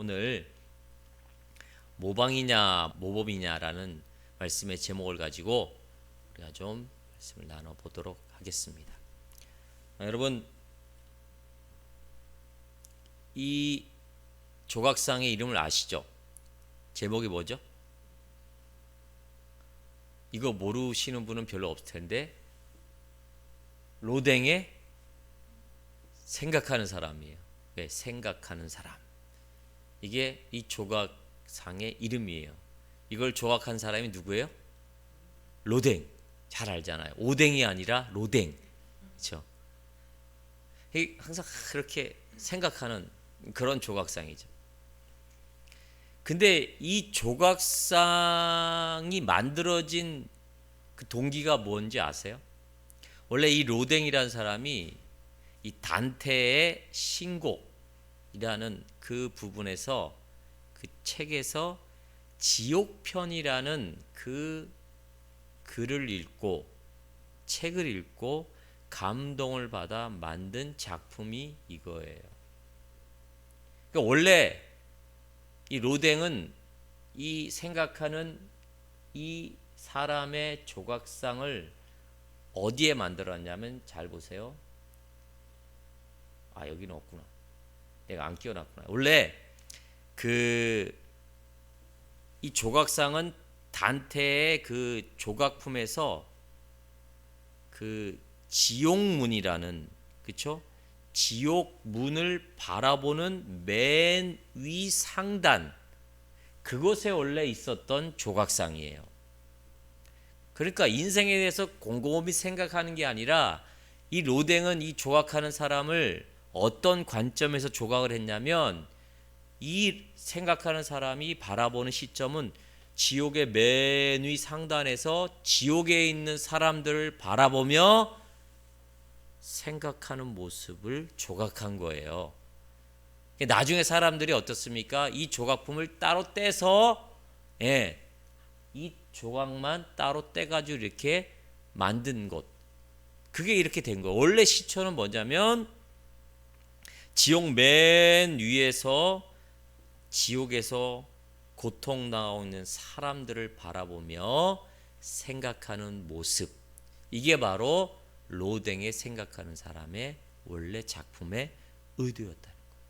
오늘 모방이냐 모범이냐라는 말씀의 제목을 가지고 우리가 좀 말씀을 나눠보도록 하겠습니다. 여러분, 이 조각상의 이름을 아시죠? 제목이 뭐죠? 이거 모르시는 분은 별로 없을 텐데, 로댕의 생각하는 사람이에요. 네, 생각하는 사람. 이게 이 조각상의 이름이에요. 이걸 조각한 사람이 누구예요? 로댕. 잘 알잖아요. 오댕이 아니라 로댕. 그렇죠? 항상 그렇게 생각하는 그런 조각상이죠. 근데 이 조각상이 만들어진 그 동기가 뭔지 아세요? 원래 이 로댕이라는 사람이 이 단테의 신곡이라는 그 부분에서, 그 책에서 지옥편이라는 그 글을 읽고, 책을 읽고 감동을 받아 만든 작품이 이거예요. 그러니까 원래 이 로댕은 이 생각하는 이 사람의 조각상을 어디에 만들었냐면, 잘 보세요. 아, 여기는 없구나. 내가 안 끼워놨구나. 원래 이 조각상은 단테의 그 조각품에서 그 지옥문이라는, 그쵸? 지옥문을 바라보는 맨 위 상단, 그곳에 원래 있었던 조각상이에요. 그러니까 인생에 대해서 곰곰이 생각하는 게 아니라, 이 로댕은 이 조각하는 사람을 어떤 관점에서 조각을 했냐면, 이 생각하는 사람이 바라보는 시점은 지옥의 맨 위 상단에서 지옥에 있는 사람들을 바라보며 생각하는 모습을 조각한 거예요. 나중에 사람들이 어떻습니까? 이 조각품을 따로 떼서, 이 조각만 따로 떼가지고 이렇게 만든 것, 그게 이렇게 된 거예요. 원래 시초는 뭐냐면, 지옥 맨 위에서 지옥에서 고통당하고 있는 사람들을 바라보며 생각하는 모습, 이게 바로 로댕의 생각하는 사람의 원래 작품의 의도였다는 거예요.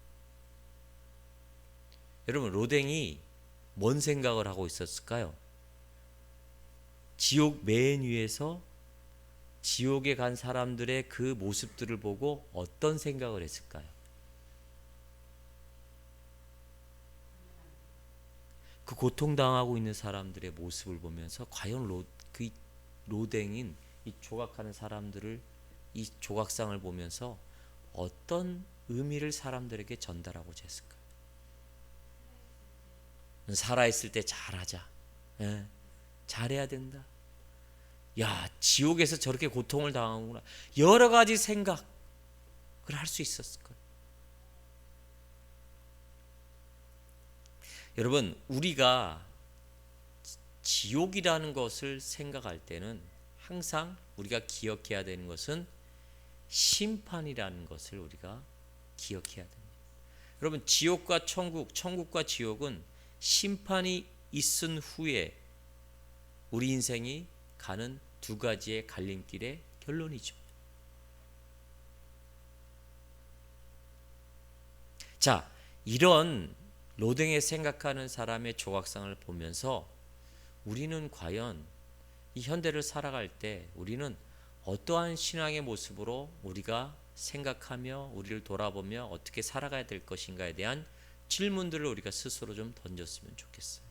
여러분, 로댕이 뭔 생각을 하고 있었을까요? 지옥 맨 위에서 지옥에 간 사람들의 그 모습들을 보고 어떤 생각을 했을까요? 그 고통당하고 있는 사람들의 모습을 보면서 과연 그 로댕인 이 조각하는 사람들을, 이 조각상을 보면서 어떤 의미를 사람들에게 전달하고자 했을까요? 살아있을 때 잘하자. 잘해야 된다. 야, 지옥에서 저렇게 고통을 당하구나. 여러 가지 생각을 할 수 있었을 거예요. 여러분, 우리가 지옥이라는 것을 생각할 때는 항상 우리가 기억해야 되는 것은 심판이라는 것을 우리가 기억해야 됩니다. 여러분, 지옥과 천국, 천국과 지옥은 심판이 있은 후에 우리 인생이 가는 두 가지의 갈림길의 결론이죠. 자, 이런 로댕의 생각하는 사람의 조각상을 보면서 우리는 과연 이 현대를 살아갈 때 우리는 어떠한 신앙의 모습으로 우리가 생각하며 우리를 돌아보며 어떻게 살아가야 될 것인가에 대한 질문들을 우리가 스스로 좀 던졌으면 좋겠어요.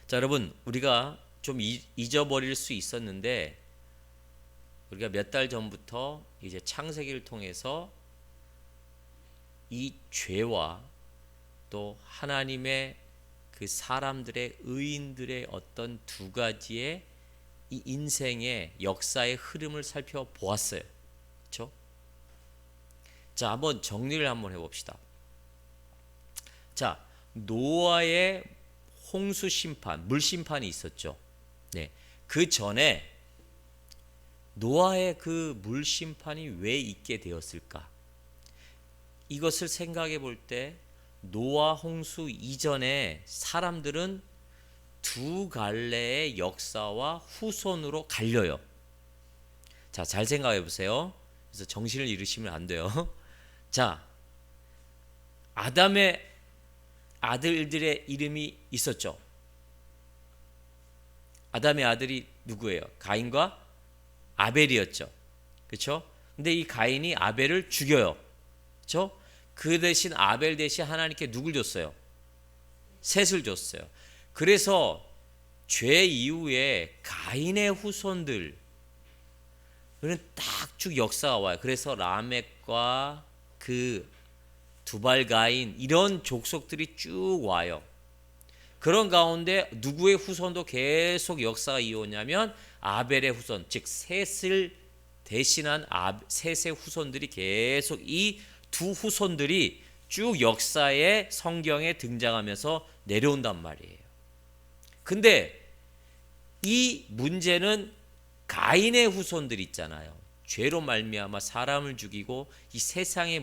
자, 여러분, 우리가 좀 잊어버릴 수 있었는데, 우리가 몇 달 전부터 이제 창세기를 통해서 이 죄와 또 하나님의 그 사람들의, 의인들의 어떤 두 가지의 이 인생의 역사의 흐름을 살펴보았어요. 그렇죠? 자, 한번 정리를 한번 해봅시다. 자, 노아의 홍수 심판, 물 심판이 있었죠. 네, 그 전에 노아의 그 물 심판이 왜 있게 되었을까? 이것을 생각해 볼 때 노아 홍수 이전에 사람들은 두 갈래의 역사와 후손으로 갈려요. 자, 잘 생각해 보세요. 그래서 정신을 잃으시면 안 돼요. 자, 아담의 아들들의 이름이 있었죠. 아담의 아들이 누구예요? 가인과 아벨이었죠. 그렇죠? 근데 이 가인이 아벨을 죽여요. 그렇죠? 그 대신 아벨 대신 하나님께 누굴 줬어요? 셋을 줬어요. 그래서 죄 이후에 가인의 후손들 은 딱 쭉 역사가 와요. 그래서 라멕과 그 두발 가인 이런 족속들이 쭉 와요. 그런 가운데 누구의 후손도 계속 역사가 이어오냐면 아벨의 후손, 즉 셋을 대신한 셋의 후손들이 계속 이 두 후손들이 쭉 역사의 성경에 등장하면서 내려온단 말이에요. 근데 이 문제는 가인의 후손들 있잖아요. 죄로 말미암아 사람을 죽이고 이 세상의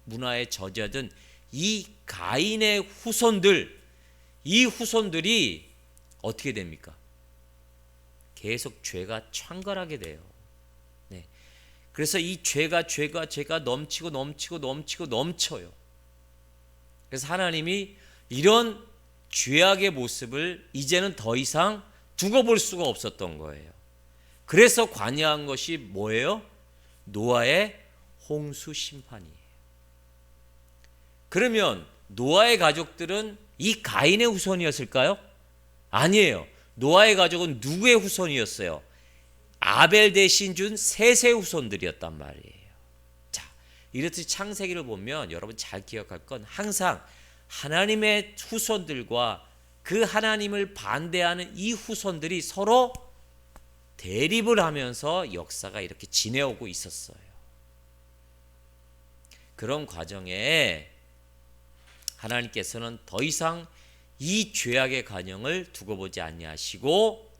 문화에 젖어든 이 가인의 후손들, 이 후손들이 어떻게 됩니까? 계속 죄가 창궐하게 돼요. 네. 그래서 이 죄가 넘쳐요. 그래서 하나님이 이런 죄악의 모습을 이제는 더 이상 두고 볼 수가 없었던 거예요. 그래서 관여한 것이 뭐예요? 노아의 홍수 심판이에요. 그러면 노아의 가족들은 이 가인의 후손이었을까요? 아니에요. 노아의 가족은 누구의 후손이었어요? 아벨 대신 준 셋의 후손들이었단 말이에요. 자, 이렇듯이 창세기를 보면 여러분 잘 기억할 건 항상 하나님의 후손들과 그 하나님을 반대하는 이 후손들이 서로 대립을 하면서 역사가 이렇게 지내오고 있었어요. 그런 과정에 하나님께서는 더 이상 이 죄악의 관영을 두고 보지 아니하시고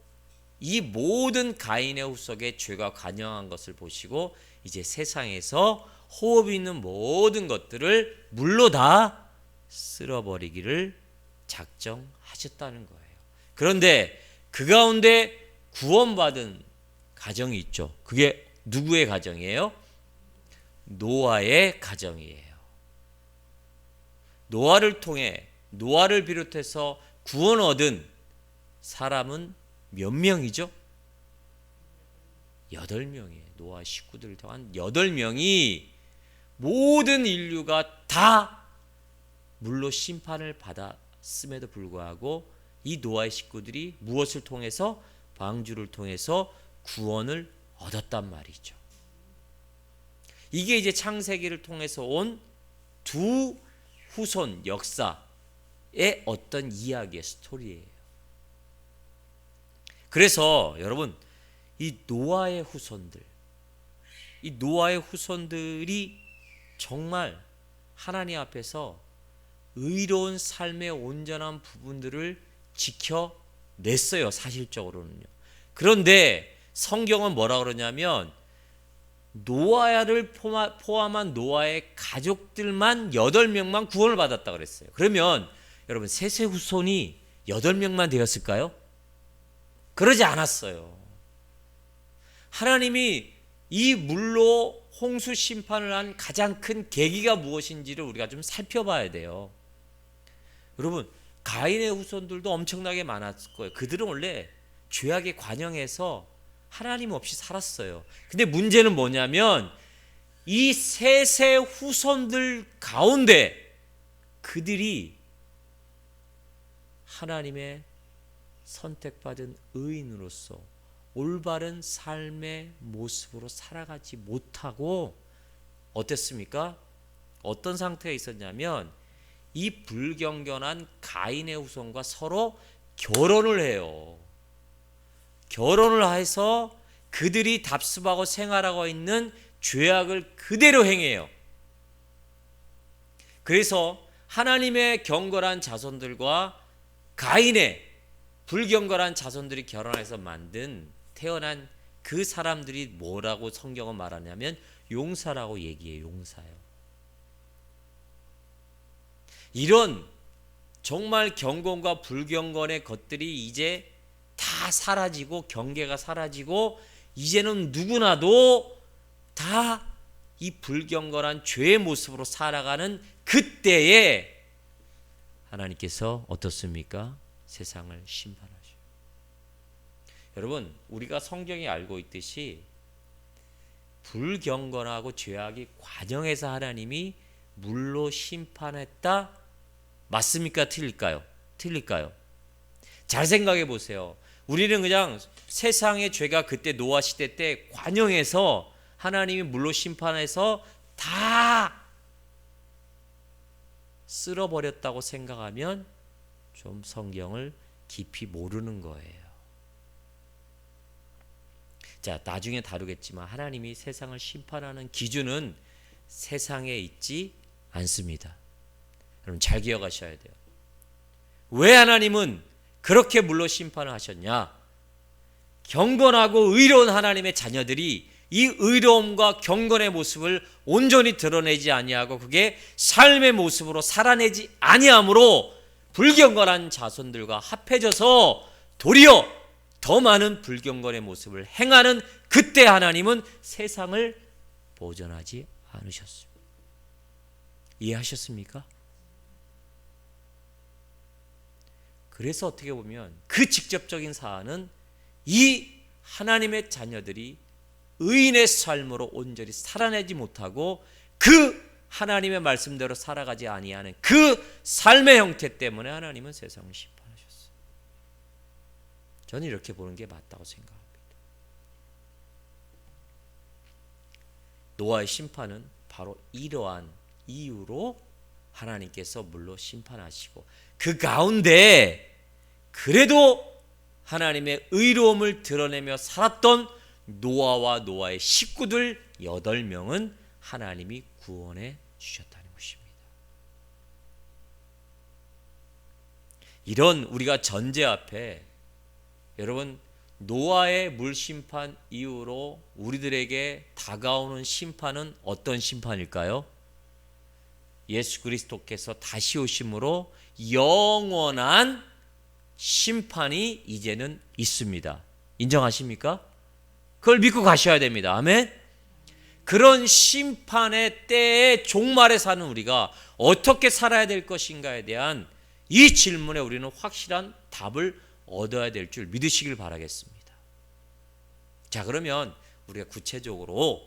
이 모든 가인의 후손의 죄가 관영한 것을 보시고 이제 세상에서 호흡이 있는 모든 것들을 물로 다 쓸어버리기를 작정하셨다는 거예요. 그런데 그 가운데 구원받은 가정이 있죠. 그게 누구의 가정이에요? 노아의 가정이에요. 노아를 비롯해서 구원 얻은 사람은 몇 명이죠? 8명이에요. 노아 식구들을 더한 8명이 모든 인류가 다 물로 심판을 받았음에도 불구하고 이 노아의 식구들이 무엇을 통해서? 방주를 통해서 구원을 얻었단 말이죠. 이게 이제 창세기를 통해서 온 두 후손 역사의 어떤 이야기의 스토리예요. 그래서 여러분 이 노아의 후손들이 정말 하나님 앞에서 의로운 삶의 온전한 부분들을 지켜냈어요. 사실적으로는요. 그런데 성경은 뭐라 그러냐면 노아를 포함한 노아의 가족들만 8명만 구원을 받았다 그랬어요. 그러면 여러분 셋의 후손이 8명만 되었을까요? 그러지 않았어요. 하나님이 이 물로 홍수 심판을 한 가장 큰 계기가 무엇인지를 우리가 좀 살펴봐야 돼요. 여러분 가인의 후손들도 엄청나게 많았을 거예요. 그들은 원래 죄악에 관영해서 하나님 없이 살았어요. 근데 문제는 뭐냐면 이 셋의 후손들 가운데 그들이 하나님의 선택받은 의인으로서 올바른 삶의 모습으로 살아가지 못하고 어땠습니까? 어떤 상태에 있었냐면 이 불경건한 가인의 후손과 서로 결혼을 해요. 결혼을 해서 그들이 답습하고 생활하고 있는 죄악을 그대로 행해요. 그래서 하나님의 경건한 자손들과 가인의 불경건한 자손들이 결혼해서 태어난 그 사람들이 뭐라고 성경은 말하냐면 용사라고 얘기해요. 용사요. 이런 정말 경건과 불경건의 것들이 이제 다 사라지고 경계가 사라지고 이제는 누구나도 다 이 불경건한 죄의 모습으로 살아가는 그때에 하나님께서 어떻습니까? 세상을 심판하셔요. 여러분, 우리가 성경에 알고 있듯이 불경건하고 죄악이 과정에서 하나님이 물로 심판했다. 맞습니까? 틀릴까요? 틀릴까요? 잘 생각해 보세요. 우리는 그냥 세상의 죄가 그때 노아 시대 때 관영해서 하나님이 물로 심판해서 다 쓸어버렸다고 생각하면 좀 성경을 깊이 모르는 거예요. 자, 나중에 다루겠지만 하나님이 세상을 심판하는 기준은 세상에 있지 않습니다. 여러분 잘 기억하셔야 돼요. 왜 하나님은 그렇게 물로 심판을 하셨냐? 경건하고 의로운 하나님의 자녀들이 이 의로움과 경건의 모습을 온전히 드러내지 아니하고 그게 삶의 모습으로 살아내지 아니함으로 불경건한 자손들과 합해져서 도리어 더 많은 불경건의 모습을 행하는 그때 하나님은 세상을 보존하지 않으셨습니다. 이해하셨습니까? 그래서 어떻게 보면 그 직접적인 사안은 이 하나님의 자녀들이 의인의 삶으로 온전히 살아내지 못하고 그 하나님의 말씀대로 살아가지 아니하는 그 삶의 형태 때문에 하나님은 세상을 심판하셨어요. 저는 이렇게 보는 게 맞다고 생각합니다. 노아의 심판은 바로 이러한 이유로 하나님께서 물로 심판하시고 그 가운데 그래도 하나님의 의로움을 드러내며 살았던 노아와 노아의 식구들 8명은 하나님이 구원해 주셨다는 것입니다. 이런 우리가 전제 앞에 여러분 노아의 물심판 이후로 우리들에게 다가오는 심판은 어떤 심판일까요? 예수 그리스도께서 다시 오심으로 영원한 심판이 이제는 있습니다. 인정하십니까? 그걸 믿고 가셔야 됩니다. 아멘. 그런 심판의 때에 종말에 사는 우리가 어떻게 살아야 될 것인가에 대한 이 질문에 우리는 확실한 답을 얻어야 될 줄 믿으시길 바라겠습니다. 자, 그러면 우리가 구체적으로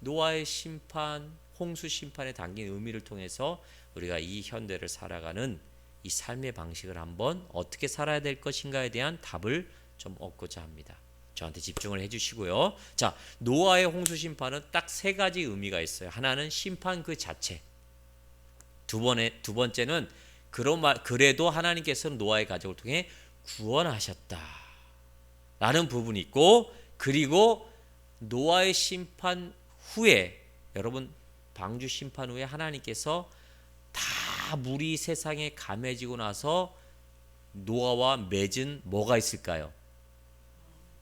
노아의 심판, 홍수 심판에 담긴 의미를 통해서 우리가 이 현대를 살아가는 이 삶의 방식을 한번 어떻게 살아야 될 것인가에 대한 답을 좀 얻고자 합니다. 저한테 집중을 해주시고요. 자, 노아의 홍수 심판은 딱 3가지 의미가 있어요. 하나는 심판 그 자체. 두 번째는 그래도 하나님께서는 노아의 가족을 통해 구원하셨다 라는 부분이 있고, 그리고 노아의 심판 후에 여러분 방주 심판 후에 하나님께서 다 물이 세상에 감해지고 나서 노아와 맺은 뭐가 있을까요?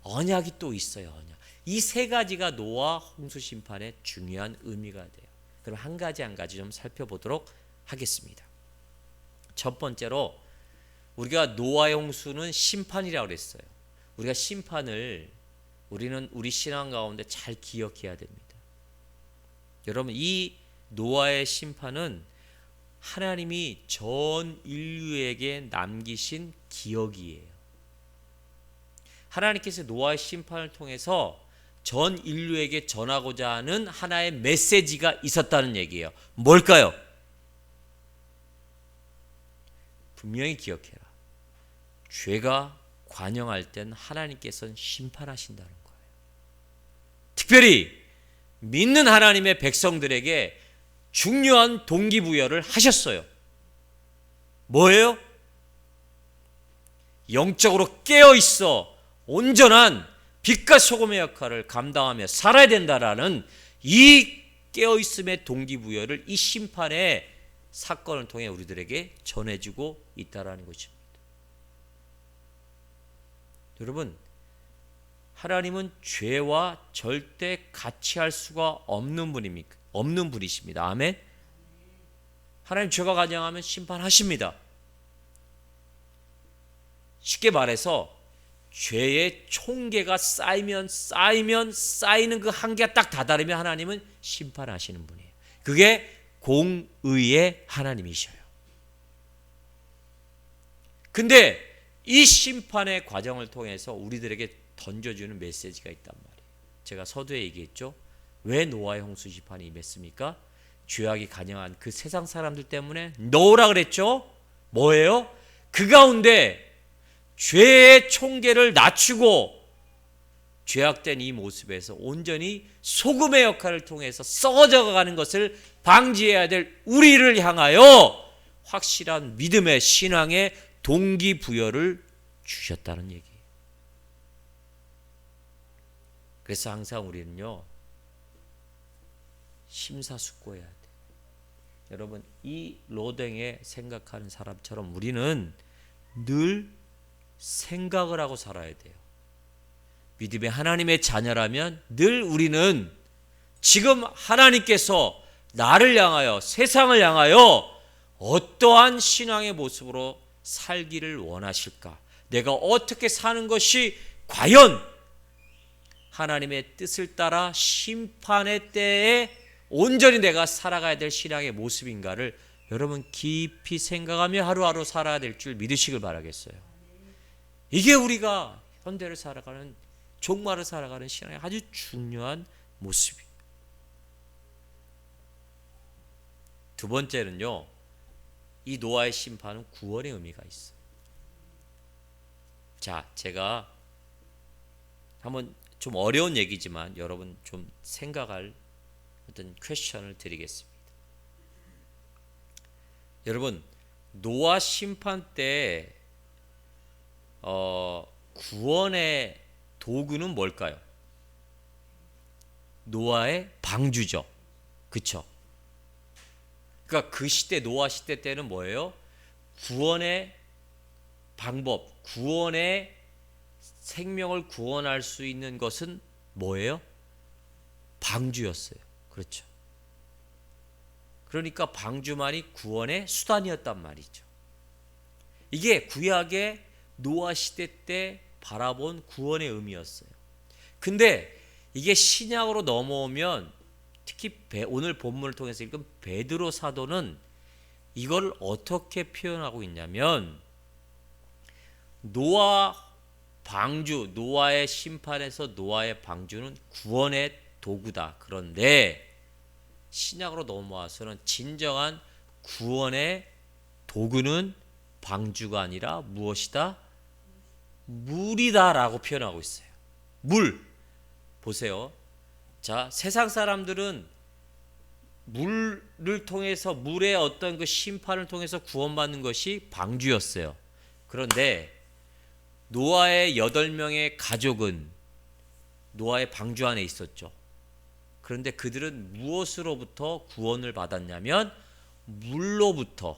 언약이 또 있어요. 언약. 이 3가지가 노아 홍수 심판의 중요한 의미가 돼요. 그럼 한 가지 한 가지 좀 살펴보도록 하겠습니다. 첫 번째로 우리가 노아의 홍수는 심판이라고 그랬어요. 우리가 심판을 우리는 우리 신앙 가운데 잘 기억해야 됩니다. 여러분 이 노아의 심판은 하나님이 전 인류에게 남기신 기억이에요. 하나님께서 노아의 심판을 통해서 전 인류에게 전하고자 하는 하나의 메시지가 있었다는 얘기예요. 뭘까요? 분명히 기억해라. 죄가 관영할 땐 하나님께서는 심판하신다는 거예요. 특별히 믿는 하나님의 백성들에게 중요한 동기부여를 하셨어요. 뭐예요? 영적으로 깨어있어 온전한 빛과 소금의 역할을 감당하며 살아야 된다라는 이 깨어있음의 동기부여를 이 심판의 사건을 통해 우리들에게 전해주고 있다라는 것입니다. 여러분, 하나님은 죄와 절대 같이 할 수가 없는 분이십니다. 아멘. 하나님 죄가 가증하면 심판하십니다. 쉽게 말해서 죄의 총계가 쌓이면 쌓이는 그 한계가 딱 다다르면 하나님은 심판하시는 분이에요. 그게 공의의 하나님이셔요. 근데 이 심판의 과정을 통해서 우리들에게 던져주는 메시지가 있단 말이에요. 제가 서두에 얘기했죠. 왜 노아의 홍수 심판이 임했습니까? 죄악이 간영한 그 세상 사람들 때문에 노라 그랬죠. 뭐예요? 그 가운데 죄의 총계를 낮추고 죄악된 이 모습에서 온전히 소금의 역할을 통해서 썩어져가는 것을 방지해야 될 우리를 향하여 확실한 믿음의 신앙의 동기부여를 주셨다는 얘기예요. 그래서 항상 우리는요, 심사숙고해야 돼요. 여러분, 이 로댕에 생각하는 사람처럼 우리는 늘 생각을 하고 살아야 돼요. 믿음의 하나님의 자녀라면 늘 우리는 지금 하나님께서 나를 향하여, 세상을 향하여 어떠한 신앙의 모습으로 살기를 원하실까? 내가 어떻게 사는 것이 과연 하나님의 뜻을 따라 심판의 때에 온전히 내가 살아가야 될 신앙의 모습인가를 여러분 깊이 생각하며 하루하루 살아야 될 줄 믿으시길 바라겠어요. 이게 우리가 현대를 살아가는, 종말을 살아가는 신앙의 아주 중요한 모습이에요. 두 번째는요, 이 노아의 심판은 구원의 의미가 있어요. 자, 제가 한번 좀 어려운 얘기지만 여러분 좀 생각할 어떤 퀘스천을 드리겠습니다. 여러분, 노아 심판 때 구원의 도구는 뭘까요? 노아의 방주죠. 그쵸? 그러니까 그 시대, 노아 시대 때는 뭐예요? 구원의 방법, 구원의 생명을 구원할 수 있는 것은 뭐예요? 방주였어요. 그렇죠. 그러니까 방주만이 구원의 수단이었단 말이죠. 이게 구약의 노아 시대 때 바라본 구원의 의미였어요. 근데 이게 신약으로 넘어오면 특히 오늘 본문을 통해서 읽은 베드로 사도는 이걸 어떻게 표현하고 있냐면 노아 방주, 노아의 심판에서 노아의 방주는 구원의 도구다. 그런데 신약으로 넘어와서는 진정한 구원의 도구는 방주가 아니라 무엇이다? 물이다라고 표현하고 있어요. 물. 보세요. 자, 세상 사람들은 물을 통해서, 물의 어떤 그 심판을 통해서 구원받는 것이 방주였어요. 그런데 노아의 8명의 가족은 노아의 방주 안에 있었죠. 그런데 그들은 무엇으로부터 구원을 받았냐면 물로부터,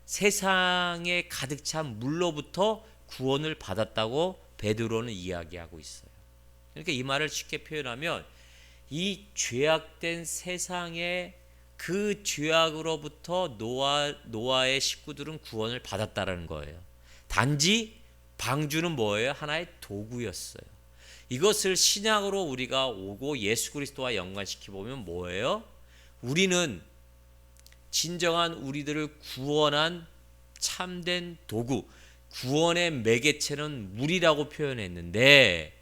세상에 가득 찬 물로부터 구원을 받았다고 베드로는 이야기하고 있어요. 그러니까 이 말을 쉽게 표현하면 이 죄악된 세상의 그 죄악으로부터 노아의 식구들은 구원을 받았다라는 거예요. 단지 방주는 뭐예요? 하나의 도구였어요. 이것을 신약으로 우리가 오고 예수 그리스도와 연관시켜 보면 뭐예요? 우리는 진정한 우리들을 구원한 참된 도구, 구원의 매개체는 물이라고 표현했는데,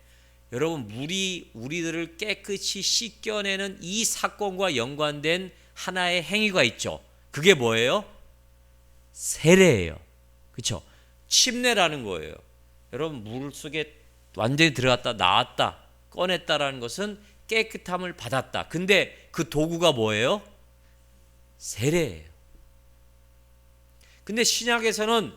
여러분, 물이 우리들을 깨끗이 씻겨내는 이 사건과 연관된 하나의 행위가 있죠. 그게 뭐예요? 세례예요. 그렇죠? 침례라는 거예요. 여러분, 물 속에 완전히 들어갔다 나왔다 꺼냈다라는 것은 깨끗함을 받았다. 근데 그 도구가 뭐예요? 세례예요. 근데 신약에서는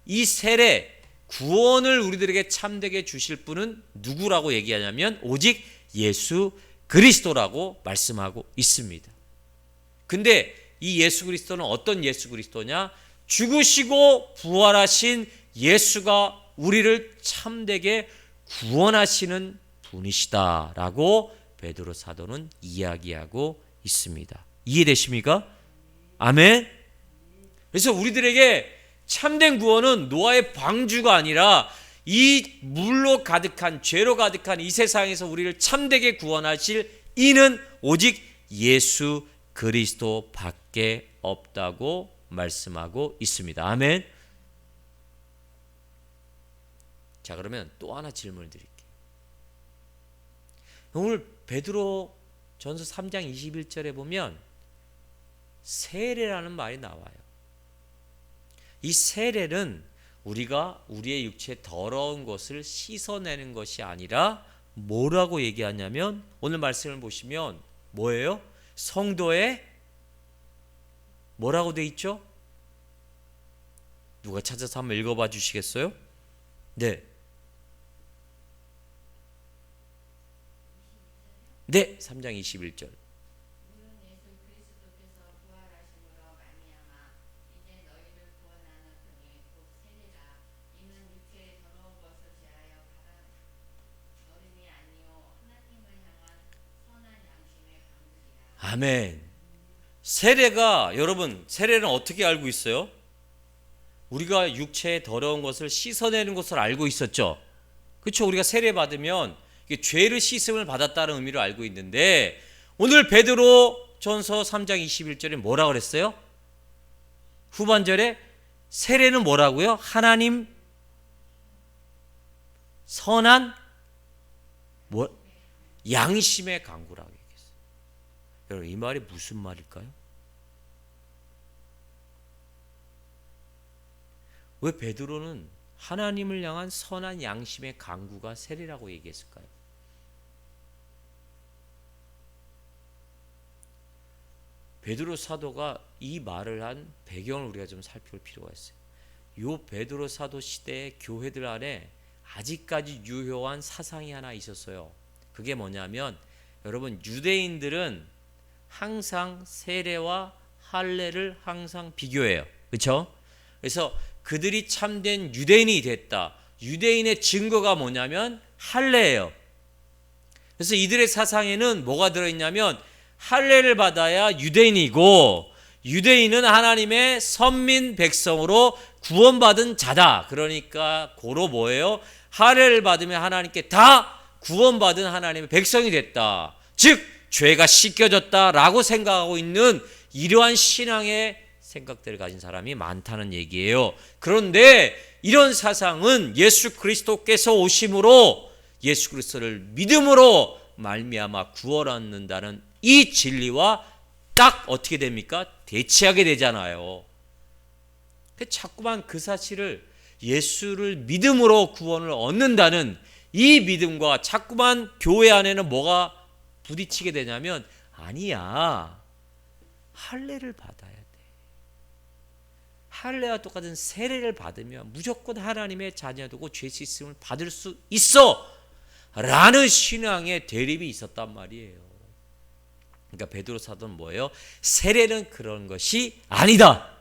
이 세례, 구원을 우리들에게 참되게 주실 분은 누구라고 얘기하냐면 오직 예수 그리스도라고 말씀하고 있습니다. 근데 이 예수 그리스도는 어떤 예수 그리스도냐? 죽으시고 부활하신 예수가 우리를 참되게 구원하시는 분이시다라고 베드로 사도는 이야기하고 있습니다. 이해되십니까? 아멘. 그래서 우리들에게 참된 구원은 노아의 방주가 아니라 이 물로 가득한, 죄로 가득한 이 세상에서 우리를 참되게 구원하실 이는 오직 예수 그리스도 밖에 없다고 말씀하고 있습니다. 아멘. 자, 그러면 또 하나 질문을 드릴게요. 오늘 베드로 전서 3장 21절에 보면 세례라는 말이 나와요. 이 세례는 우리가 우리의 육체의 더러운 것을 씻어내는 것이 아니라 뭐라고 얘기하냐면, 오늘 말씀을 보시면 뭐예요? 성도의 뭐라고 돼 있죠? 누가 찾아서 한번 읽어봐 주시겠어요? 네. 네, 3장 21절. 아멘. 세례가, 여러분, 세례는 어떻게 알고 있어요? 우리가 육체의 더러운 것을 씻어내는 것을 알고 있었죠. 그렇죠? 우리가 세례 받으면 죄를 씻음을 받았다는 의미로 알고 있는데, 오늘 베드로 전서 3장 21절에 뭐라 그랬어요? 후반절에 세례는 뭐라고요? 하나님 선한 양심의 강구라고 얘기했어요. 여러분, 이 말이 무슨 말일까요? 왜 베드로는 하나님을 향한 선한 양심의 강구가 세례라고 얘기했을까요? 베드로 사도가 이 말을 한 배경을 우리가 좀 살펴볼 필요가 있어요. 요 베드로 사도 시대의 교회들 안에 아직까지 유효한 사상이 하나 있었어요. 그게 뭐냐면, 여러분, 유대인들은 항상 세례와 할례를 항상 비교해요. 그렇죠? 그래서 그들이 참된 유대인이 됐다, 유대인의 증거가 뭐냐면 할례예요. 그래서 이들의 사상에는 뭐가 들어있냐면, 할례를 받아야 유대인이고, 유대인은 하나님의 선민 백성으로 구원받은 자다. 그러니까 고로 뭐예요? 할례를 받으면 하나님께 다 구원받은 하나님의 백성이 됐다, 즉 죄가 씻겨졌다라고 생각하고 있는 이러한 신앙의 생각들을 가진 사람이 많다는 얘기예요. 그런데 이런 사상은 예수 그리스도께서 오심으로, 예수 그리스도를 믿음으로 말미암아 구원 얻는다는 이 진리와 딱 어떻게 됩니까? 대치하게 되잖아요. 자꾸만 그 사실을, 예수를 믿음으로 구원을 얻는다는 이 믿음과 자꾸만 교회 안에는 뭐가 부딪히게 되냐면, 아니야, 할례를 받아야 돼. 할례와 똑같은 세례를 받으면 무조건 하나님의 자녀되고 죄 씻음을 받을 수 있어 라는 신앙의 대립이 있었단 말이에요. 그러니까 베드로 사도는 뭐예요? 세례는 그런 것이 아니다.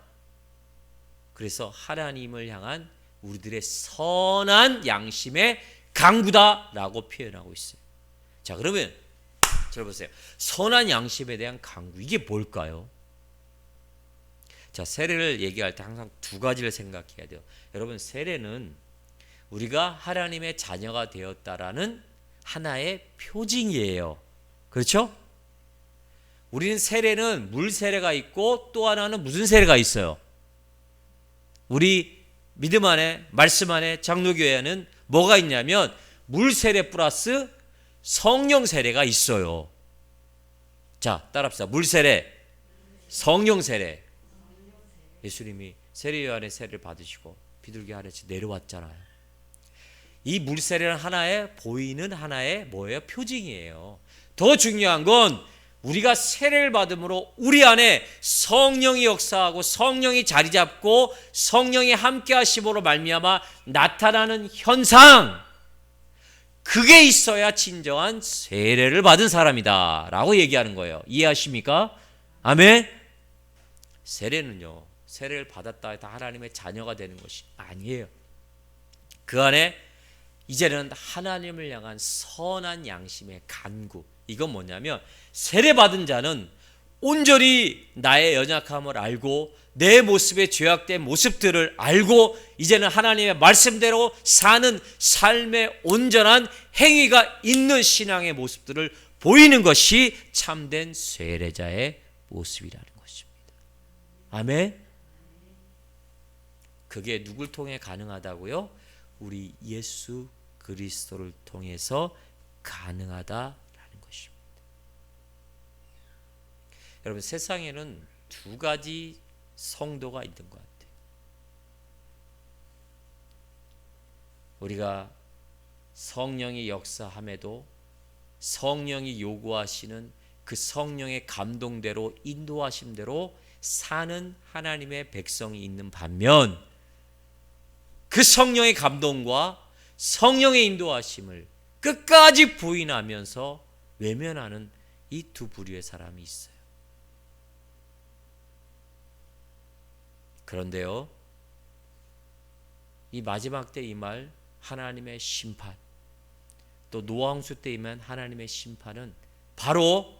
그래서 하나님을 향한 우리들의 선한 양심의 강구다라고 표현하고 있어요. 자, 그러면 들어보세요. 선한 양심에 대한 강구, 이게 뭘까요? 자, 세례를 얘기할 때 항상 두 가지를 생각해야 돼요. 여러분, 세례는 우리가 하나님의 자녀가 되었다라는 하나의 표징이에요. 그렇죠? 우리는 세례는 물 세례가 있고, 또 하나는 무슨 세례가 있어요? 우리 믿음 안에, 말씀 안에, 장로교회에는 뭐가 있냐면 물 세례 플러스 성령 세례가 있어요. 자, 따라합시다. 물 세례, 성령 세례. 예수님이 세례 요한의 세례를 받으시고 비둘기 아래에서 내려왔잖아요. 이 물 세례는 하나의, 보이는 하나의 뭐예요? 표징이에요. 더 중요한 건 우리가 세례를 받음으로 우리 안에 성령이 역사하고 성령이 자리 잡고 성령이 함께 하심으로 말미암아 나타나는 현상, 그게 있어야 진정한 세례를 받은 사람이다 라고 얘기하는 거예요. 이해하십니까? 아멘. 세례는요, 세례를 받았다 해서 하나님의 자녀가 되는 것이 아니에요. 그 안에 이제는 하나님을 향한 선한 양심의 간구, 이건 뭐냐면 세례 받은 자는 온전히 나의 연약함을 알고 내 모습의 죄악된 모습들을 알고 이제는 하나님의 말씀대로 사는 삶의 온전한 행위가 있는 신앙의 모습들을 보이는 것이 참된 쇠례자의 모습이라는 것입니다. 아멘. 그게 누굴 통해 가능하다고요? 우리 예수 그리스도를 통해서 가능하다라는 것입니다. 여러분, 세상에는 두 가지 성도가 있는 것 같아요. 우리가 성령이 역사함에도 성령이 요구하시는 그 성령의 감동대로 인도하심대로 사는 하나님의 백성이 있는 반면, 그 성령의 감동과 성령의 인도하심을 끝까지 부인하면서 외면하는 이 두 부류의 사람이 있어요. 그런데요, 이 마지막 때 임할 하나님의 심판, 또 노아 홍수 때 임한 하나님의 심판은 바로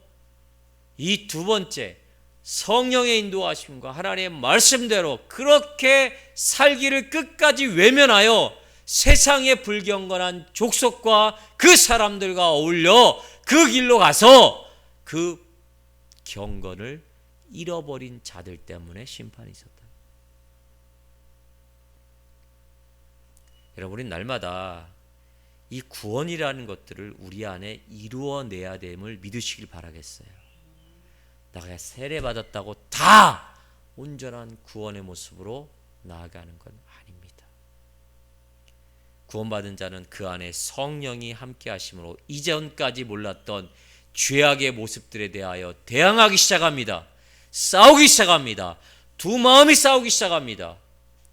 이 두 번째 성령의 인도하심과 하나님의 말씀대로 그렇게 살기를 끝까지 외면하여 세상에 불경건한 족속과 그 사람들과 어울려 그 길로 가서 그 경건을 잃어버린 자들 때문에 심판이 있었다. 여러분, 우린 날마다 이 구원이라는 것들을 우리 안에 이루어내야 됨을 믿으시길 바라겠어요. 내가 세례받았다고 다 온전한 구원의 모습으로 나아가는 건 아닙니다. 구원받은 자는 그 안에 성령이 함께 하심으로 이전까지 몰랐던 죄악의 모습들에 대하여 대항하기 시작합니다. 싸우기 시작합니다. 두 마음이 싸우기 시작합니다.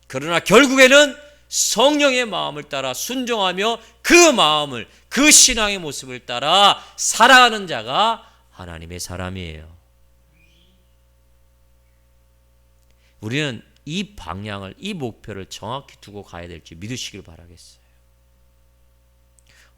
그러나 결국에는 성령의 마음을 따라 순종하며 그 마음을, 그 신앙의 모습을 따라 살아가는 자가 하나님의 사람이에요. 우리는 이 방향을, 이 목표를 정확히 두고 가야 될지 믿으시길 바라겠어요.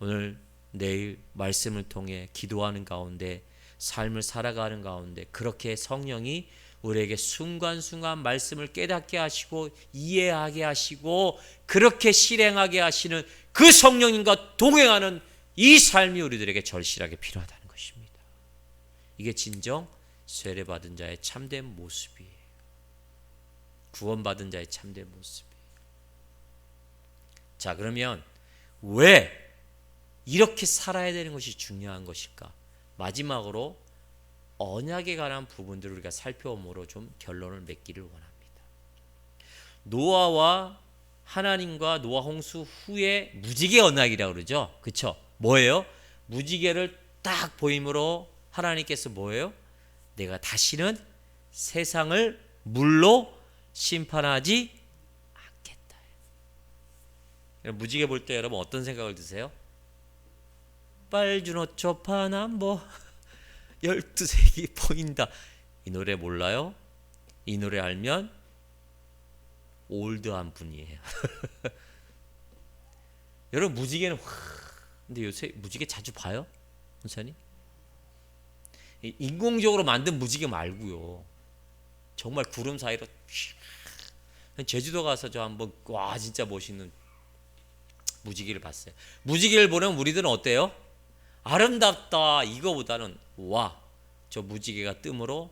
오늘 내일 말씀을 통해 기도하는 가운데, 삶을 살아가는 가운데 그렇게 성령이 우리에게 순간순간 말씀을 깨닫게 하시고 이해하게 하시고 그렇게 실행하게 하시는 그 성령님과 동행하는 이 삶이 우리들에게 절실하게 필요하다는 것입니다. 이게 진정 세례받은 자의 참된 모습이에요. 구원받은 자의 참된 모습이에요. 자, 그러면 왜 이렇게 살아야 되는 것이 중요한 것일까? 마지막으로 언약에 관한 부분들을 우리가 살펴보므로 좀 결론을 맺기를 원합니다. 노아와 하나님과 노아 홍수 후에 무지개 언약이라고 그러죠. 그렇죠? 뭐예요? 무지개를 딱 보임으로 하나님께서 뭐예요? 내가 다시는 세상을 물로 심판하지 않겠다. 무지개 볼 때 여러분 어떤 생각을 드세요? 빨주노초 파남보 12색이 보인다. 이 노래 몰라요? 이 노래 알면 올드한 분이에요. 여러분, 무지개는 근데 요새 무지개 자주 봐요? 선생님? 인공적으로 만든 무지개 말고요. 정말 구름 사이로 제주도 가서 저 한번 와 진짜 멋있는 무지개를 봤어요. 무지개를 보면 우리들은 어때요? 아름답다 이거보다는 와, 저 무지개가 뜸으로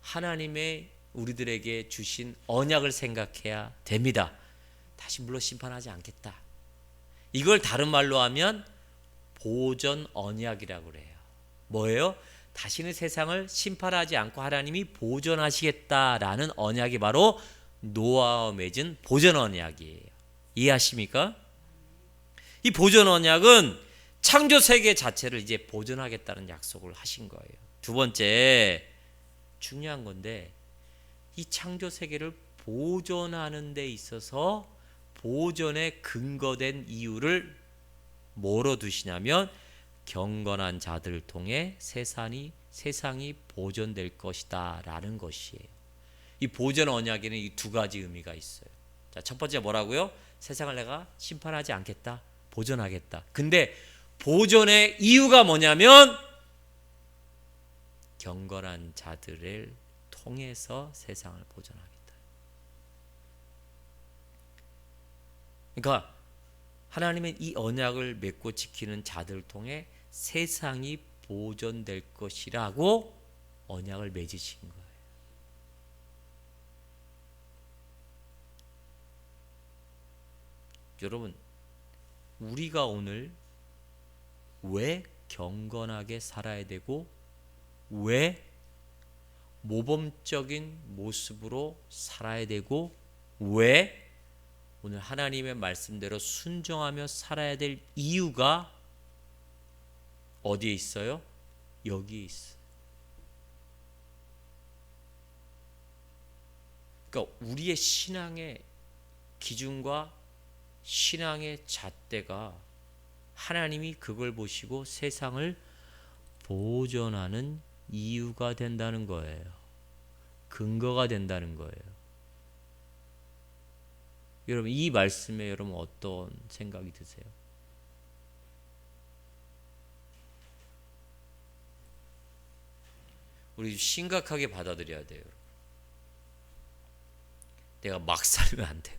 하나님의 우리들에게 주신 언약을 생각해야 됩니다. 다시 물로 심판하지 않겠다. 이걸 다른 말로 하면 보전 언약이라고 그래요. 뭐예요? 다시는 세상을 심판하지 않고 하나님이 보존하시겠다라는 언약이 바로 노아와 맺은 보전 언약이에요. 이해하십니까? 이 보전 언약은 창조 세계 자체를 이제 보존하겠다는 약속을 하신 거예요. 두 번째, 중요한 건데, 이 창조 세계를 보존하는 데 있어서 보존에 근거된 이유를 뭐로 두시냐면 경건한 자들을 통해 세상이 보존될 것이다 라는 것이에요. 이 보존 언약에는 이 두 가지 의미가 있어요. 자, 첫 번째 뭐라고요? 세상을 내가 심판하지 않겠다, 보존하겠다. 근데 보존의 이유가 뭐냐면 경건한 자들을 통해서 세상을 보존하겠다. 그러니까 하나님은 이 언약을 맺고 지키는 자들을 통해 세상이 보존될 것이라고 언약을 맺으신 거예요. 여러분, 우리가 오늘 왜 경건하게 살아야 되고 왜 모범적인 모습으로 살아야 되고 왜 오늘 하나님의 말씀대로 순종하며 살아야 될 이유가 어디에 있어요? 여기에 있어요. 그러니까 우리의 신앙의 기준과 신앙의 잣대가 하나님이 그걸 보시고 세상을 보존하는 이유가 된다는 거예요. 근거가 된다는 거예요. 여러분, 이 말씀에 여러분 어떤 생각이 드세요? 우리 심각하게 받아들여야 돼요. 내가 막 살면 안 돼요.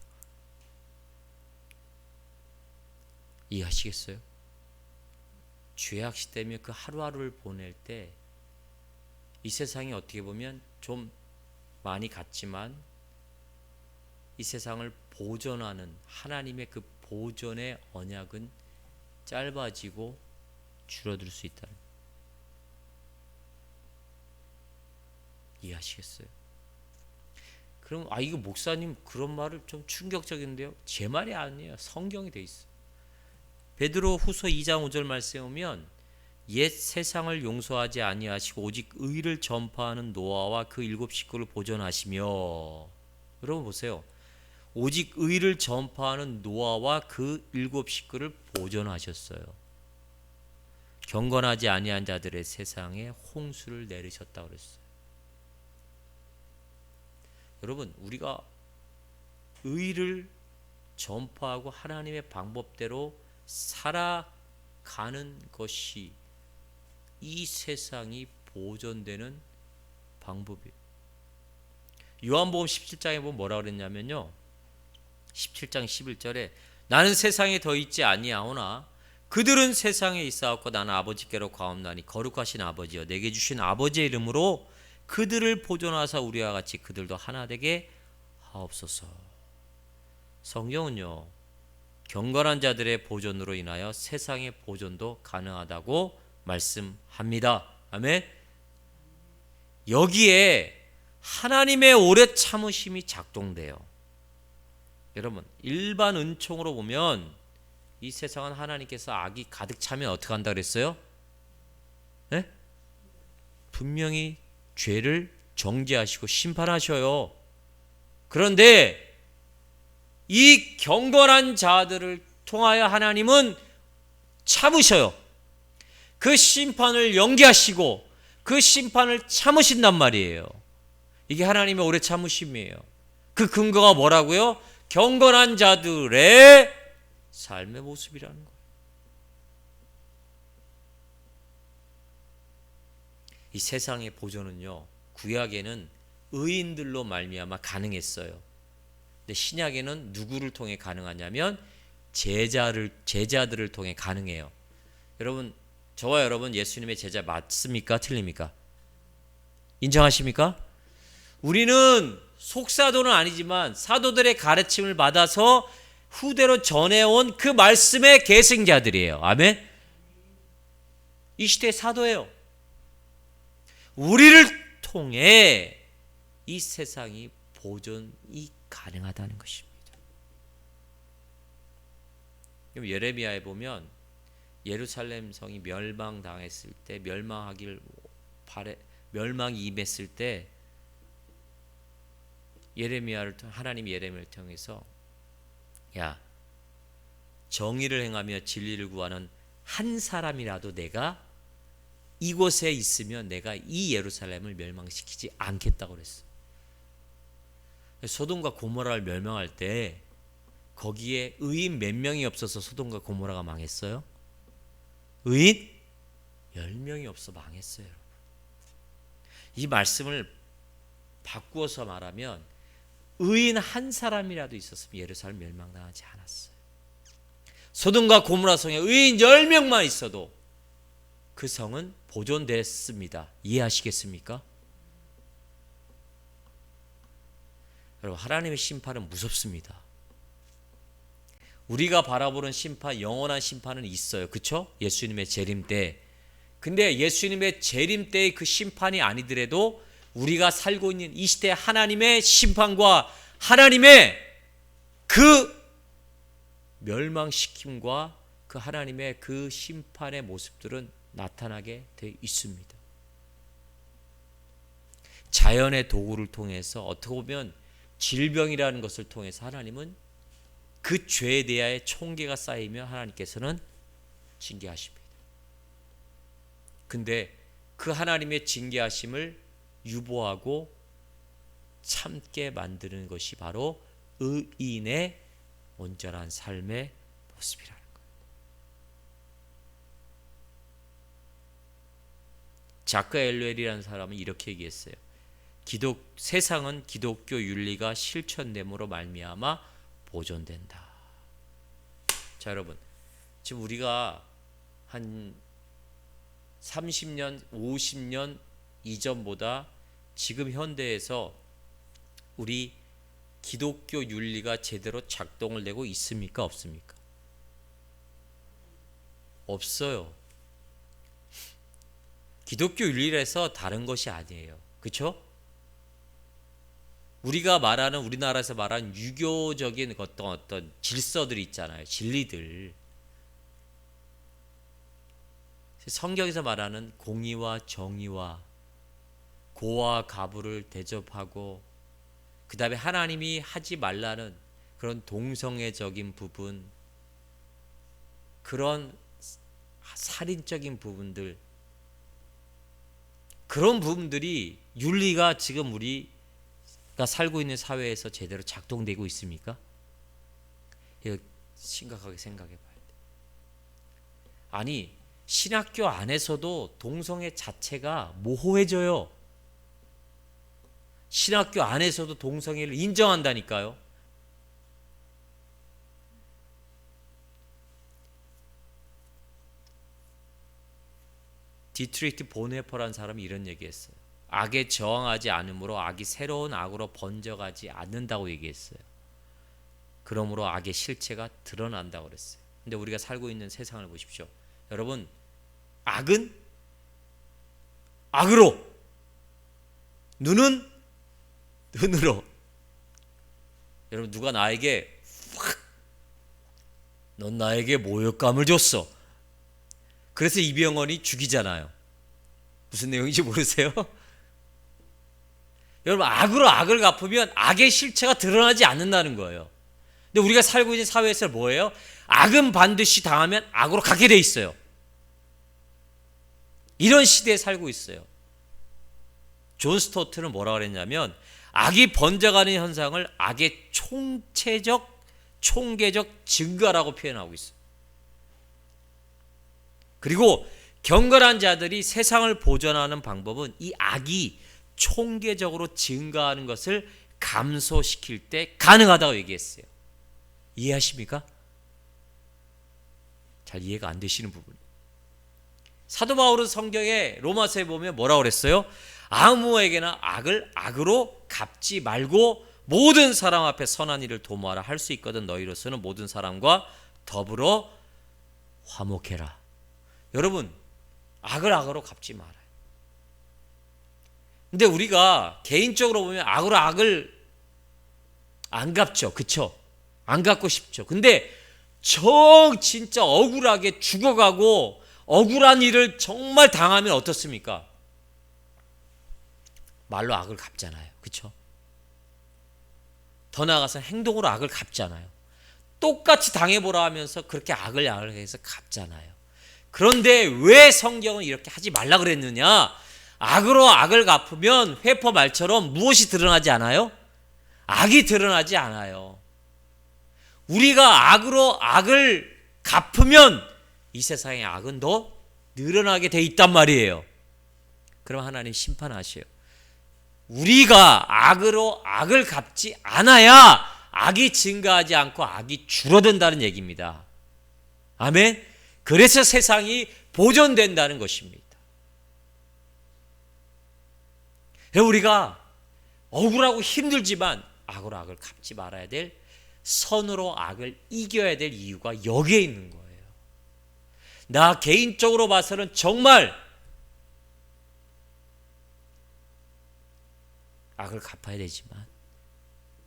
이해하시겠어요? 죄악 시대면 그 하루하루를 보낼 때 이 세상이 어떻게 보면 좀 많이 갔지만 이 세상을 보존하는 하나님의 그 보존의 언약은 짧아지고 줄어들 수 있다는, 이해하시겠어요? 그럼 이거 목사님 그런 말을 좀 충격적인데요. 제 말이 아니에요. 성경이 돼 있어요. 베드로 후서 2장 5절 말씀에 오면 옛 세상을 용서하지 아니하시고 오직 의를 전파하는 노아와 그 7 식구를 보존하시며, 여러분 보세요. 오직 의를 전파하는 노아와 그 7 식구를 보존하셨어요. 경건하지 아니한 자들의 세상에 홍수를 내리셨다고 그랬어요. 여러분, 우리가 의를 전파하고 하나님의 방법대로 살아가는 것이 이 세상이 보존되는 방법이에요. 요한복음 17장에 보면 뭐라 그랬냐면요, 17장 11절에 나는 세상에 더 있지 아니하오나 그들은 세상에 있사옵고 나는 아버지께로 가옵나니 거룩하신 아버지여 내게 주신 아버지의 이름으로 그들을 보존하사 우리와 같이 그들도 하나 되게 하옵소서. 성경은요, 경건한 자들의 보존으로 인하여 세상의 보존도 가능하다고 말씀합니다. 아멘. 여기에 하나님의 오래 참으심이 작동돼요. 여러분, 일반 은총으로 보면 이 세상은 하나님께서 악이 가득 차면 어떻게 한다 그랬어요? 네? 분명히 죄를 정죄하시고 심판하셔요. 그런데 이 경건한 자들을 통하여 하나님은 참으셔요. 그 심판을 연기하시고 그 심판을 참으신단 말이에요. 이게 하나님의 오래 참으심이에요. 그 근거가 뭐라고요? 경건한 자들의 삶의 모습이라는 거예요. 이 세상의 보존은요, 구약에는 의인들로 말미암아 가능했어요. 근데 신약에는 누구를 통해 가능하냐면 제자들을 통해 가능해요. 여러분, 저와 여러분 예수님의 제자 맞습니까? 틀립니까? 인정하십니까? 우리는 속사도는 아니지만 사도들의 가르침을 받아서 후대로 전해온 그 말씀의 계승자들이에요. 아멘. 이 시대의 사도예요. 우리를 통해 이 세상이 보존이 가능하다는 것입니다. 예레미야에 보면 예루살렘 성이 멸망당했을 때, 멸망이 임했을 때 하나님 예레미야를 통해서 야, 정의를 행하며 진리를 구하는 한 사람이라도 내가 이곳에 있으면 내가 이 예루살렘을 멸망시키지 않겠다고 그랬어. 소돔과 고모라를 멸망할 때 거기에 의인 몇 명이 없어서 소돔과 고모라가 망했어요? 의인 10명이 없어 망했어요. 이 말씀을 바꾸어서 말하면 의인 한 사람이라도 있었으면 예루살렘 멸망당하지 않았어요. 소돔과 고모라 성에 의인 10명만 있어도 그 성은 보존됐습니다. 이해하시겠습니까? 여러분, 하나님의 심판은 무섭습니다. 우리가 바라보는 심판, 영원한 심판은 있어요. 그렇죠? 예수님의 재림 때. 근데 예수님의 재림 때의 그 심판이 아니더라도 우리가 살고 있는 이 시대 하나님의 심판과 하나님의 그 멸망시킴과 그 하나님의 그 심판의 모습들은 나타나게 되어 있습니다. 자연의 도구를 통해서 어떻게 보면 질병이라는 것을 통해서 하나님은 그 죄에 대하여 총계가 쌓이며 하나님께서는 징계하십니다. 근데 그 하나님의 징계하심을 유보하고 참게 만드는 것이 바로 의인의 온전한 삶의 모습이라는 거예요. 자크 엘웰이라는 사람은 이렇게 얘기했어요. 세상은 기독교 윤리가 실천됨으로 말미암아 보존된다. 자, 여러분, 지금 우리가 한 30년, 50년 이전보다 지금 현대에서 우리 기독교 윤리가 제대로 작동을 되고 있습니까? 없습니까? 없어요. 기독교 윤리라서 다른 것이 아니에요. 그렇죠? 우리가 말하는, 우리나라에서 말하는 유교적인 어떤 질서들이 있잖아요. 진리들. 성경에서 말하는 공의와 정의와 고와 가부를 대접하고 그 다음에 하나님이 하지 말라는 그런 동성애적인 부분, 그런 살인적인 부분들, 그런 부분들이 윤리가 지금 우리가 살고 있는 사회에서 제대로 작동되고 있습니까? 이거 심각하게 생각해 봐야 돼. 아니, 신학교 안에서도 동성애 자체가 모호해져요. 신학교 안에서도 동성애를 인정한다니까요. 디트리히트 보네퍼라는 사람이 이런 얘기했어요. 악에 저항하지 않으므로 악이 새로운 악으로 번져가지 않는다고 얘기했어요. 그러므로 악의 실체가 드러난다고 그랬어요. 근데 우리가 살고 있는 세상을 보십시오. 여러분, 악은 악으로, 눈은 눈으로. 여러분, 누가 나에게 넌 나에게 모욕감을 줬어. 그래서 이병헌이 죽이잖아요. 무슨 내용인지 모르세요? 여러분, 악으로 악을 갚으면 악의 실체가 드러나지 않는다는 거예요. 근데 우리가 살고 있는 사회에서 뭐예요? 악은 반드시 당하면 악으로 가게 돼 있어요. 이런 시대에 살고 있어요. 존 스토트는 뭐라고 그랬냐면, 악이 번져가는 현상을 악의 총계적 증가라고 표현하고 있어요. 그리고 경건한 자들이 세상을 보존하는 방법은 이 악이 총계적으로 증가하는 것을 감소시킬 때 가능하다고 얘기했어요. 이해하십니까? 잘 이해가 안 되시는 부분. 사도 바울은 성경에 로마서에 보면 뭐라고 그랬어요? 아무에게나 악을 악으로 갚지 말고 모든 사람 앞에 선한 일을 도모하라 할 수 있거든. 너희로서는 모든 사람과 더불어 화목해라. 여러분, 악을 악으로 갚지 말아요. 근데 우리가 개인적으로 보면 악으로 악을 안 갚죠. 그쵸? 안 갚고 싶죠. 근데 진짜 억울하게 죽어가고 억울한 일을 정말 당하면 어떻습니까? 말로 악을 갚잖아요. 그쵸? 더 나아가서 행동으로 악을 갚잖아요. 똑같이 당해보라 하면서 그렇게 악을 해서 갚잖아요. 그런데 왜 성경은 이렇게 하지 말라 그랬느냐? 악으로 악을 갚으면 회포 말처럼 무엇이 드러나지 않아요? 악이 드러나지 않아요. 우리가 악으로 악을 갚으면 이 세상의 악은 더 늘어나게 돼 있단 말이에요. 그럼 하나님 심판하셔요. 우리가 악으로 악을 갚지 않아야 악이 증가하지 않고 악이 줄어든다는 얘기입니다. 아멘. 그래서 세상이 보존된다는 것입니다. 우리가 억울하고 힘들지만 악으로 악을 갚지 말아야 될, 선으로 악을 이겨야 될 이유가 여기에 있는 거예요. 나 개인적으로 봐서는 정말 악을 갚아야 되지만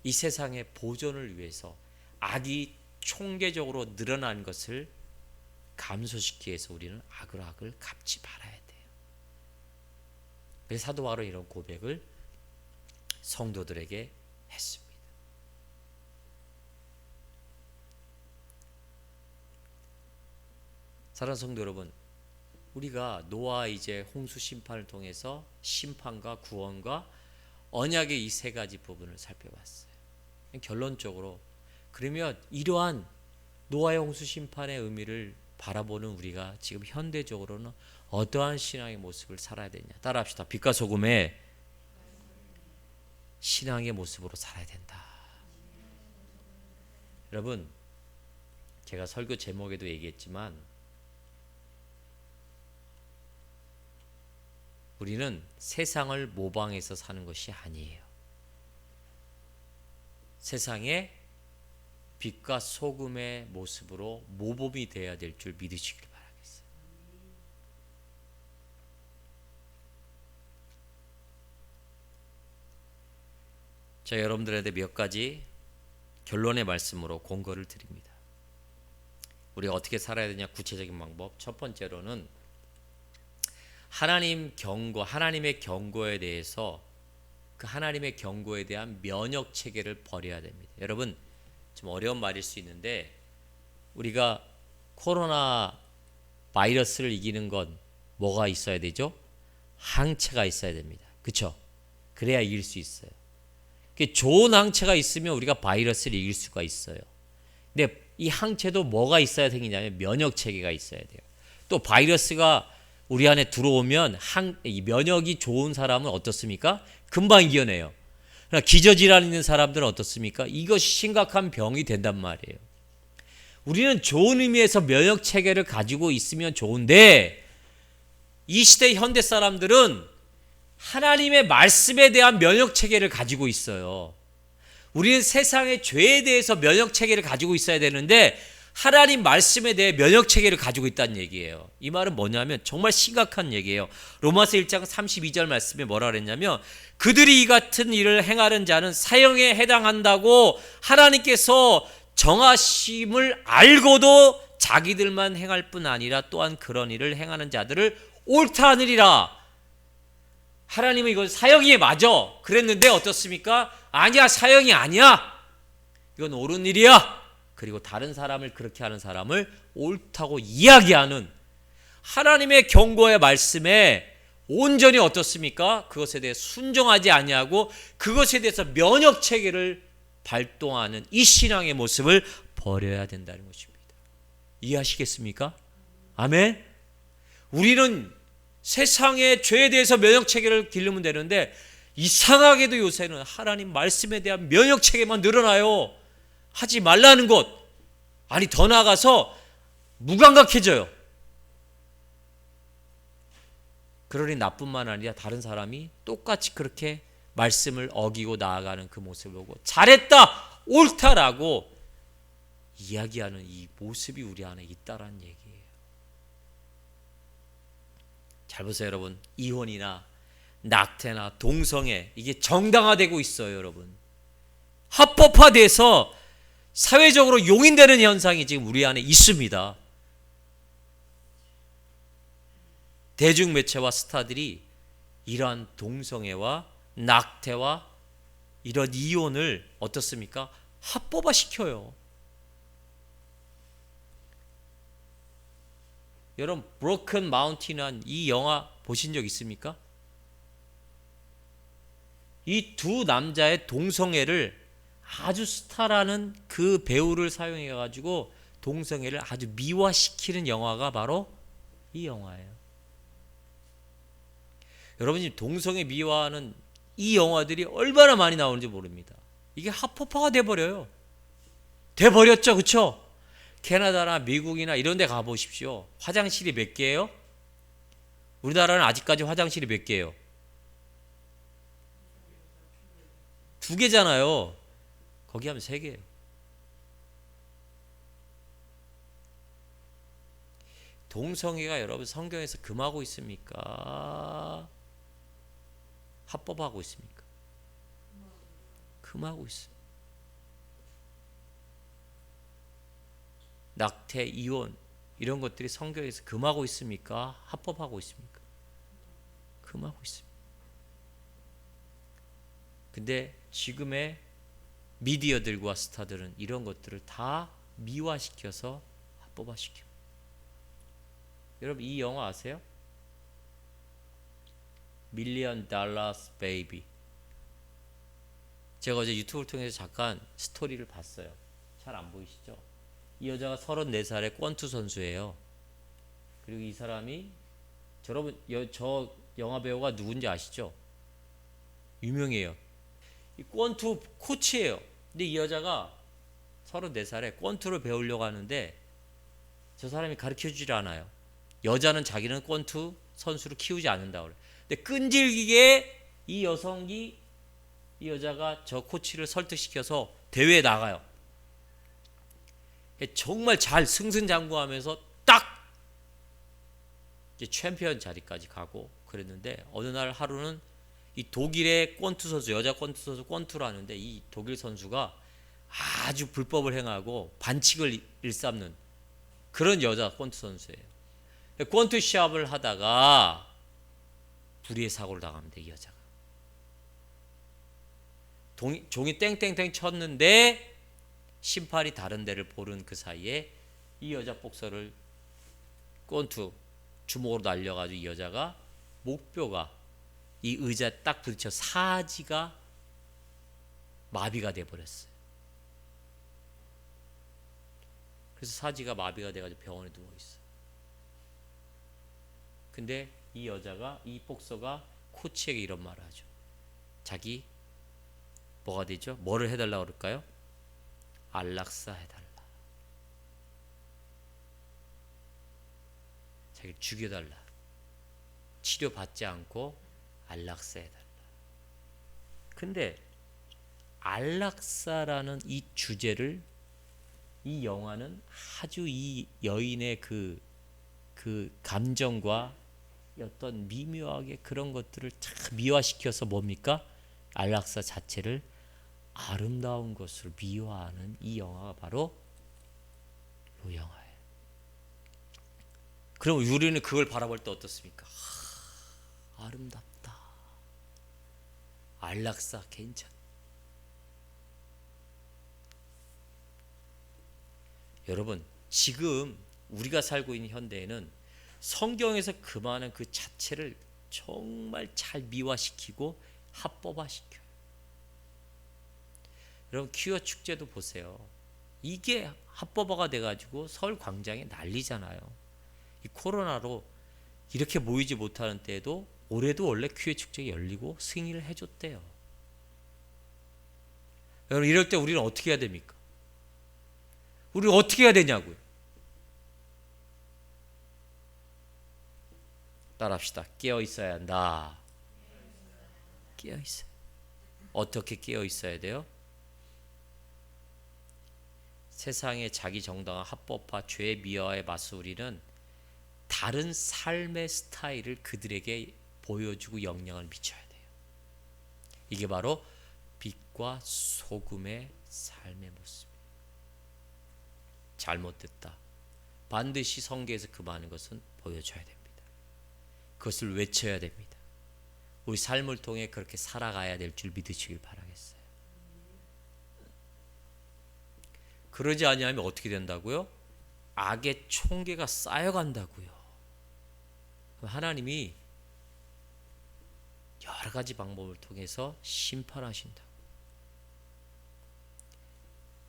이 세상의 보존을 위해서 악이 총계적으로 늘어난 것을 감소시키기 위해서 우리는 악으로 악을 갚지 말아야 돼요. 그래서 사도 바울은 이런 고백을 성도들에게 했습니다. 사랑하는 성도 여러분, 우리가 노아 이제 홍수 심판을 통해서 심판과 구원과 언약의 이 세 가지 부분을 살펴봤어요. 결론적으로 그러면 이러한 노아의 홍수 심판의 의미를 바라보는 우리가 지금 현대적으로는 어떠한 신앙의 모습을 살아야 되냐? 따라합시다. 빛과 소금의 신앙의 모습으로 살아야 된다. 여러분, 제가 설교 제목에도 얘기했지만 우리는 세상을 모방해서 사는 것이 아니에요. 세상의 빛과 소금의 모습으로 모범이 되어야 될 줄 믿으시길 바라겠어요. 자, 여러분들한테 몇 가지 결론의 말씀으로 공고를 드립니다. 우리가 어떻게 살아야 되냐, 구체적인 방법. 첫 번째로는 하나님의 경고에 대해서 그 하나님의 경고에 대한 면역 체계를 버려야 됩니다. 여러분, 좀 어려운 말일 수 있는데 우리가 코로나 바이러스를 이기는 건 뭐가 있어야 되죠? 항체가 있어야 됩니다. 그렇죠? 그래야 이길 수 있어요. 좋은 항체가 있으면 우리가 바이러스를 이길 수가 있어요. 근데 이 항체도 뭐가 있어야 생기냐면 면역 체계가 있어야 돼요. 또 바이러스가 우리 안에 들어오면 이 면역이 좋은 사람은 어떻습니까? 금방 이겨내요. 그러나 기저질환 있는 사람들은 어떻습니까? 이것이 심각한 병이 된단 말이에요. 우리는 좋은 의미에서 면역 체계를 가지고 있으면 좋은데 이 시대 현대 사람들은 하나님의 말씀에 대한 면역 체계를 가지고 있어요. 우리는 세상의 죄에 대해서 면역 체계를 가지고 있어야 되는데 하나님 말씀에 대해 면역 체계를 가지고 있다는 얘기예요. 이 말은 뭐냐면 정말 심각한 얘기예요. 로마서 1장 32절 말씀에 뭐라 그랬냐면 그들이 이 같은 일을 행하는 자는 사형에 해당한다고 하나님께서 정하심을 알고도 자기들만 행할 뿐 아니라 또한 그런 일을 행하는 자들을 옳다 하느니라. 하나님은 이건 사형이 맞아 그랬는데 어떻습니까? 아니야, 사형이 아니야. 이건 옳은 일이야. 그리고 다른 사람을 그렇게 하는 사람을 옳다고 이야기하는 하나님의 경고의 말씀에 온전히 어떻습니까? 그것에 대해 순종하지 아니하고 그것에 대해서 면역 체계를 발동하는 이 신앙의 모습을 버려야 된다는 것입니다. 이해하시겠습니까? 아멘. 우리는 세상의 죄에 대해서 면역 체계를 기르면 되는데 이상하게도 요새는 하나님 말씀에 대한 면역 체계만 늘어나요. 하지 말라는 것, 아니 더 나아가서 무감각해져요. 그러니 나뿐만 아니라 다른 사람이 똑같이 그렇게 말씀을 어기고 나아가는 그 모습을 보고 잘했다, 옳다라고 이야기하는 이 모습이 우리 안에 있다라는 얘기예요. 잘 보세요 여러분. 이혼이나 낙태나 동성애 이게 정당화되고 있어요 여러분. 합법화돼서 사회적으로 용인되는 현상이 지금 우리 안에 있습니다. 대중매체와 스타들이 이러한 동성애와 낙태와 이런 이혼을 어떻습니까? 합법화시켜요. 여러분 브로큰 마운틴이라는 이 영화 보신 적 있습니까? 이 두 남자의 동성애를 아주 스타라는 그 배우를 사용해 가지고 동성애를 아주 미화시키는 영화가 바로 이 영화예요. 여러분이 동성애 미화는 이 영화들이 얼마나 많이 나오는지 모릅니다. 이게 합법화가 돼버려요. 돼버렸죠. 그렇죠? 캐나다나 미국이나 이런 데 가보십시오. 화장실이 몇 개예요? 우리나라는 아직까지 화장실이 몇 개예요? 2개잖아요. 거기 하면 3개예요. 동성애가 여러분 성경에서 금하고 있습니까? 합법하고 있습니까? 금하고 있어요. 낙태, 이혼 이런 것들이 성경에서 금하고 있습니까? 합법하고 있습니까? 금하고 있습니다. 근데 지금의 미디어들과 스타들은 이런 것들을 다 미화시켜서 합법화시켜. 여러분 이 영화 아세요? 밀리언 달러스 베이비. 제가 어제 유튜브를 통해서 잠깐 스토리를 봤어요. 잘 안 보이시죠? 이 여자가 34살의 권투 선수예요. 그리고 이 사람이 여러분 저 영화 배우가 누군지 아시죠? 유명해요. 이 권투 코치예요. 근데 이 여자가 34살에 권투를 배우려고 하는데 저 사람이 가르쳐주질 않아요. 여자는 자기는 권투 선수를 키우지 않는다고 그래요. 근데 끈질기게 이 여자가 저 코치를 설득시켜서 대회에 나가요. 정말 잘 승승장구하면서 딱 이제 챔피언 자리까지 가고 그랬는데 어느 날 하루는 이 독일의 권투 선수, 여자 권투 선수 권투를 하는데 이 독일 선수가 아주 불법을 행하고 반칙을 일삼는 그런 여자 권투 선수예요. 권투 시합을 하다가 불의의 사고를 당합니다. 이 여자가. 종이 땡땡땡 쳤는데 심판이 다른 데를 보는 그 사이에 이 여자 복서를 권투 주먹으로 날려가지고 이 여자가 목뼈가 이 의자에 딱 부딪혀 사지가 마비가 돼버렸어요. 그래서 사지가 마비가 돼가지고 병원에 누워있어요. 근데 이 여자가 이 복서가 코치에게 이런 말을 하죠. 자기 뭐가 되죠? 뭐를 해달라고 그럴까요? 안락사 해달라. 자기를 죽여달라. 치료받지 않고 안락사 해달라. 근데 안락사라는 이 주제를 이 영화는 아주 이 여인의 그 감정과 어떤 미묘하게 그런 것들을 참 미화시켜서 뭡니까? 안락사 자체를 아름다운 것으로 미화하는 이 영화가 바로 이 영화예요. 그럼 우리는 그걸 바라볼 때 어떻습니까? 아름답다. 안락사 괜찮다. 여러분 지금 우리가 살고 있는 현대에는 성경에서 금하는 그 자체를 정말 잘 미화시키고 합법화시켜요. 여러분 퀴어 축제도 보세요. 이게 합법화가 돼가지고 서울 광장에 난리잖아요. 이 코로나로 이렇게 모이지 못하는 때에도 올해도 원래 퀴어 축제가 열리고 승인을 해줬대요. 여러분 이럴 때 우리는 어떻게 해야 됩니까? 우리 어떻게 해야 되냐고요. 따라합시다. 깨어 있어야 한다. 깨어 있어요. 어떻게 깨어 있어야 돼요? 세상의 자기 정당화, 합법화, 죄 미화에 맞서 우리는 다른 삶의 스타일을 그들에게 보여주고 영향을 미쳐야 돼요. 이게 바로 빛과 소금의 삶의 모습이에요. 잘못됐다. 반드시 성경에서 금하는 것은 보여줘야 됩니다. 그것을 외쳐야 됩니다. 우리 삶을 통해 그렇게 살아가야 될 줄 믿으시길 바라겠어요. 그러지 아니하면 어떻게 된다고요? 악의 총계가 쌓여간다고요. 하나님이 여러 가지 방법을 통해서 심판하신다.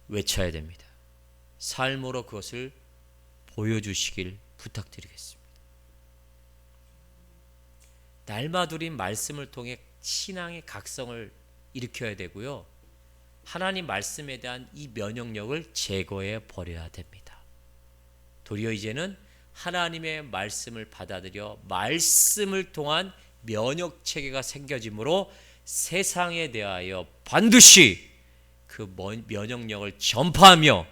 외쳐야 됩니다. 삶으로 그것을 보여주시길 부탁드리겠습니다. 날마들인 말씀을 통해 신앙의 각성을 일으켜야 되고요. 하나님 말씀에 대한 이 면역력을 제거해 버려야 됩니다. 도리어 이제는 하나님의 말씀을 받아들여 말씀을 통한 면역 체계가 생겨지므로 세상에 대하여 반드시 그 면역력을 전파하며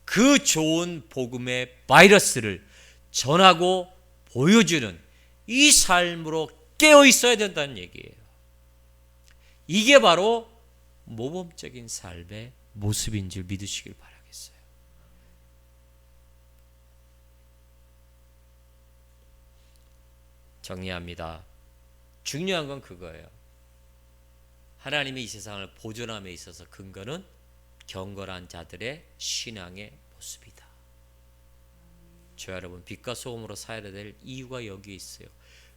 그 좋은 복음의 바이러스를 전하고 보여주는 이 삶으로 깨어 있어야 된다는 얘기예요. 이게 바로 모범적인 삶의 모습인 줄 믿으시길 바라겠어요. 정리합니다. 중요한 건 그거예요. 하나님이 이 세상을 보존함에 있어서 근거는 경건한 자들의 신앙의 모습이다. 저 여러분, 빛과 소금으로 살아야 될 이유가 여기에 있어요.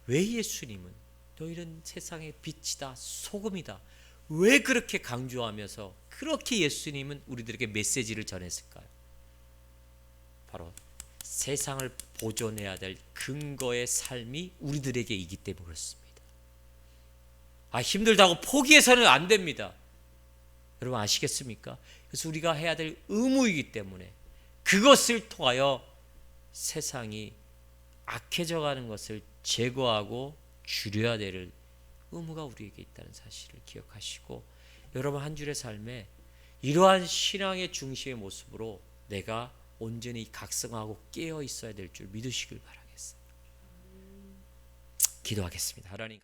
왜 예수님은 너희는 세상의 빛이다, 소금이다, 왜 그렇게 강조하면서 그렇게 예수님은 우리들에게 메시지를 전했을까요? 바로 세상을 보존해야 될 근거의 삶이 우리들에게 있기 때문에 그렇습니다. 힘들다고 포기해서는 안 됩니다. 여러분 아시겠습니까? 그래서 우리가 해야 될 의무이기 때문에 그것을 통하여 세상이 악해져 가는 것을 제거하고 줄여야 될 의무가 우리에게 있다는 사실을 기억하시고, 여러분 한 주의 삶에 이러한 신앙의 중심의 모습으로 내가 온전히 각성하고 깨어 있어야 될 줄 믿으시길 바라겠어요. 기도하겠습니다. 하나님